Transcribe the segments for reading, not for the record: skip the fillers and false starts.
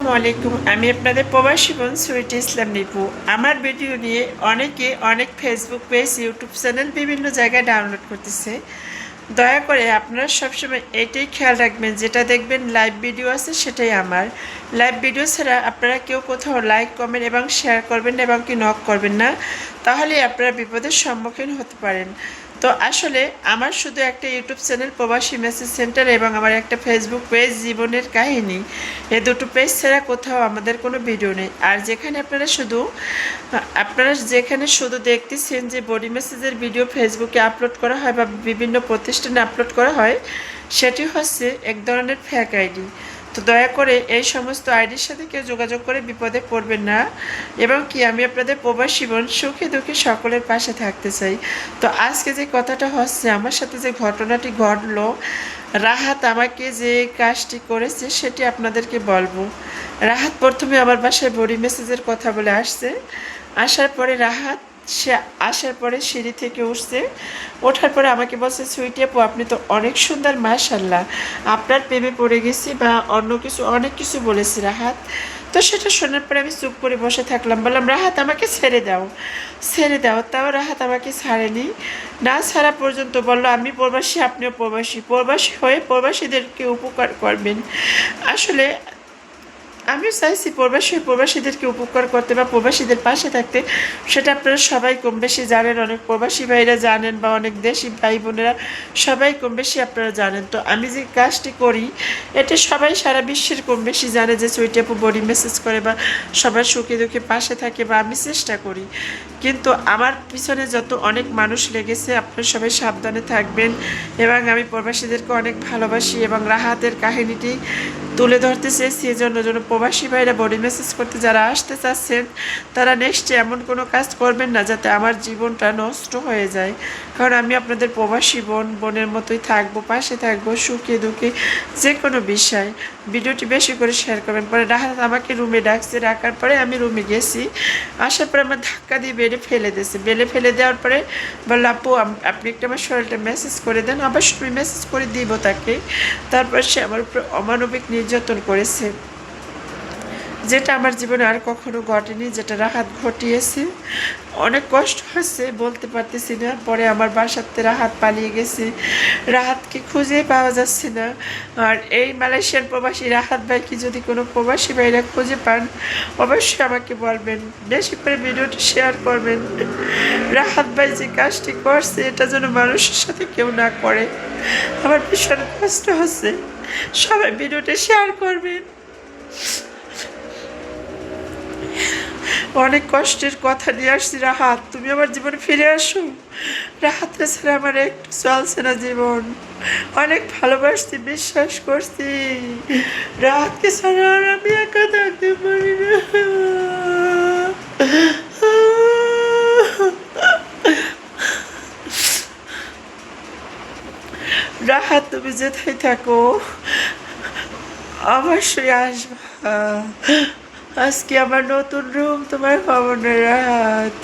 আসসালামাইকুম। আমি আপনাদের প্রবাসী বোন সুইটি ইসলাম নিপু। আমার ভিডিও নিয়ে অনেকে অনেক ফেসবুক পেজ, ইউটিউব চ্যানেল বিভিন্ন জায়গায় ডাউনলোড করতেছে। দয়া করে আপনারা সবসময় এটাই খেয়াল রাখবেন, যেটা দেখবেন লাইভ ভিডিও আছে সেটাই আমার। লাইভ ভিডিও ছাড়া আপনারা কেউ কোথাও লাইক, কমেন্ট এবং শেয়ার করবেন না এবং কি নক করবেন না, তাহলে আপনারা বিপদের সম্মুখীন হতে পারেন। তো আসলে আমার শুধু একটা ইউটিউব চ্যানেল প্রবাসী মেসেজ সেন্টার এবং আমার একটা ফেসবুক পেজ জীবনের কাহিনী, এই দুটো পেজ ছাড়া কোথাও আমাদের কোনো ভিডিও নেই। আর যেখানে শুধু দেখতেছেন যে বডি মেসেজের ভিডিও ফেসবুকে আপলোড করা হয় বা বিভিন্ন প্রতিষ্ঠানে আপলোড করা হয়, সেটি হচ্ছে এক ধরনের ফেক আইডি। তো দয়া করে এই সমস্ত আইডির সাথে কেউ যোগাযোগ করে বিপদে পড়বেন না। এবং কি আমি আপনাদের প্রবাসী বোন, সুখে দুঃখে সকলের পাশে থাকতে চাই। তো আজকে যে কথাটা হচ্ছে, আমার সাথে যে ঘটনাটি ঘটলো, রাহাত আমাকে যে কাজটি করেছে সেটি আপনাদেরকে বলবো। রাহাত প্রথমে আমার বাসায় বডি মেসেজের কথা বলে আসছে। আসার পরে সে আসার পরে সিঁড়ি থেকে উঠছে। ওঠার পরে আমাকে বলছে, সুইটি আপু আপনি তো অনেক সুন্দর, মাশাআল্লাহ, আপনার প্রেমে পড়ে গেছি বা অন্য কিছু অনেক কিছু বলেছি রাহাত। তো সেটা শোনার পরে আমি চুপ করে বসে থাকলাম। বললাম, রাহাত আমাকে ছেড়ে দাও, ছেড়ে দাও। তাও রাহাত আমাকে ছাড়েনি। না ছাড়া পর্যন্ত বলল, আমি প্রবাসী, আপনিও প্রবাসী, প্রবাসী হয়ে প্রবাসীদেরকে উপকার করবেন। আসলে আমিও চাইছি প্রবাসীদেরকে উপকার করতে বা প্রবাসীদের পাশে থাকতে। সেটা আপনারা সবাই কম বেশি জানেন, অনেক প্রবাসী ভাইরা জানেন বা অনেক দেশি ভাই বোনেরা সবাই কম বেশি আপনারা জানেন। তো আমি যে কাজটি করি, এটা সবাই সারা বিশ্বের কম বেশি জানে যে সুইটি আপু বডি মেসেজ করে বা সবার সুখে দুঃখে পাশে থাকে, বা আমি চেষ্টা করি। কিন্তু আমার পিছনে যত অনেক মানুষ লেগেছে, আপনারা সবাই সাবধানে থাকবেন। এবং আমি প্রবাসীদেরকে অনেক ভালোবাসি এবং রাহাতের কাহিনীটি তুলে ধরতে চেয়েছি। এজন্য প্রবাসী ভাইরা বডি মেসেজ করতে যারা আসতে চাচ্ছেন, তারা নেক্সটে এমন কোনো কাজ করবেন না যাতে আমার জীবনটা নষ্ট হয়ে যায়। কারণ আমি আপনাদের প্রবাসী বোনের মতোই থাকবো, পাশে থাকবো, সুখে দুঃখে যে কোনো বিষয়। ভিডিওটি বেশি করে শেয়ার করবেন। পরে রাহাত আমাকে রুমে ডাকছে, ডাকার পরে আমি রুমে গেছি। আসার পরে আমার ধাক্কা দিয়ে বেডে ফেলে দিয়েছে। বেডে ফেলে দেওয়ার পরে বললো, আপু আপনি একটা আমার শরীরটা মেসেজ করে দেন। অবশ্যই আমি মেসেজ করে দিব তাকে। তারপর সে আমার উপর অমানবিক নির্যাতন করেছে, যেটা আমার জীবনে আর কখনো ঘটেনি, যেটা রাহাত ঘটিয়েছে। অনেক কষ্ট হচ্ছে, বলতে পারতেছি না। পরে আমার বাসাতে রাহাত পালিয়ে গেছে, রাহাতকে খুঁজে পাওয়া যাচ্ছে না। আর এই মালয়েশিয়ার প্রবাসী রাহাত ভাইকে যদি কোনো প্রবাসী ভাইরা খুঁজে পান, অবশ্যই আমাকে বলবেন, বেশি করে ভিডিওটি শেয়ার করবেন। রাহাত ভাই যে কাজটি করছে, এটা যেন মানুষের সাথে কেউ না করে। আমার ভীষণ কষ্ট হচ্ছে। সবাই ভিডিওটি শেয়ার করবেন। অনেক কষ্টের কথা নিয়ে আসছি রাহাত, তুমি আমার জীবনে ফিরে আসো। রাহাতের ছাড়া আমার একটু চলছে না জীবন। অনেক ভালোবাসছি, বিশ্বাস করছি, রাহাতকে ছাড়া আর আমি একা থাকতে পারি না। রাহাত তুমি যেথায় থাকো অবশ্যই আসবা। আজকে আমার নতুন রুম তোমার ভবনের রাত।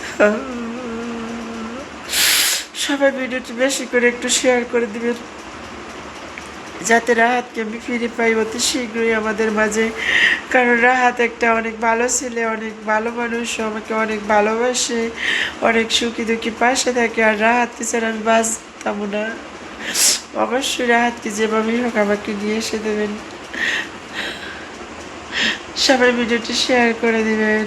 সবাই ভিডিওটি বেশি করে একটু শেয়ার করে দিবেন, যাতে রাহাতকে আমি ফিরে পাই অতি শীঘ্রই আমাদের মাঝে। কারণ রাহাত একটা অনেক ভালো ছেলে, অনেক ভালো মানুষ, আমাকে অনেক ভালোবাসে, অনেক সুখী দুঃখী পাশে থাকে। আর রাহাতকে ছাড়া আমি বাঁচতাম না। অবশ্যই রাহাতকে যেভাবেই হোক আমাকে নিয়ে এসে দেবেন। সবাই ভিডিওটি শেয়ার করে দিবেন।